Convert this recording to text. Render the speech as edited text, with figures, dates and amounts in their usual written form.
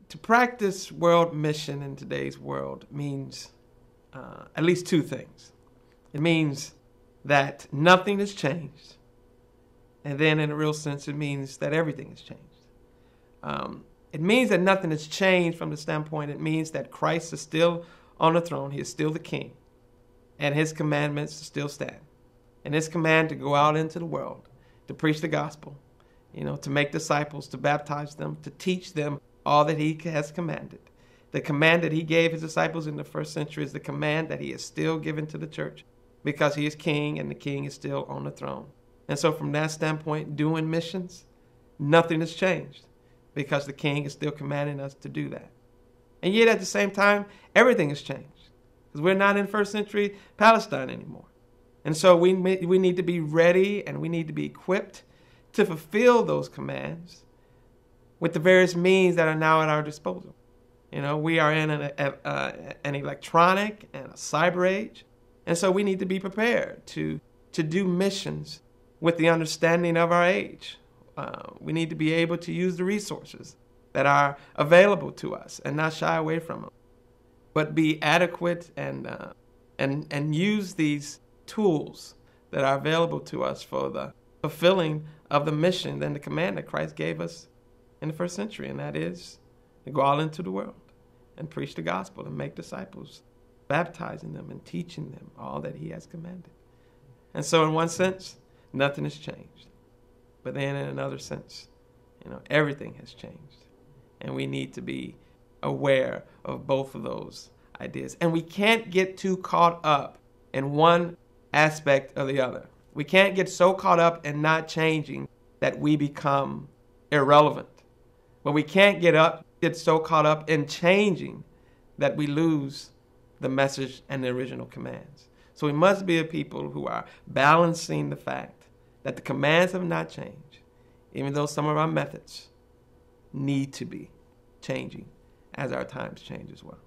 To practice world mission in today's world means at least two things. It means that nothing has changed. And then in a real sense, it means that everything has changed. It means that nothing has changed from the standpoint, it means that Christ is still on the throne. He is still the king. And his commandments still stand. And his command to go out into the world, to preach the gospel, to make disciples, to baptize them, to teach them all that he has commanded. The command that he gave his disciples in the first century is the command that he has still given to the church because he is king and the king is still on the throne. And so from that standpoint, doing missions, nothing has changed because the king is still commanding us to do that. And yet at the same time, everything has changed because we're not in first century Palestine anymore. And so we need to be ready and we need to be equipped to fulfill those commands with the various means that are now at our disposal. We are in an electronic and a cyber age. And so we need to be prepared to do missions with the understanding of our age. We need to be able to use the resources that are available to us and not shy away from them, but be adequate and use these tools that are available to us for the fulfilling of the mission and the command that Christ gave us in the first century, and that is to go out into the world and preach the gospel and make disciples, baptizing them and teaching them all that he has commanded. And so in one sense, nothing has changed. But then in another sense, everything has changed. And we need to be aware of both of those ideas. And we can't get too caught up in one aspect or the other. We can't get so caught up in not changing that we become irrelevant. But we can't get so caught up in changing that we lose the message and the original commands. So we must be a people who are balancing the fact that the commands have not changed, even though some of our methods need to be changing as our times change as well.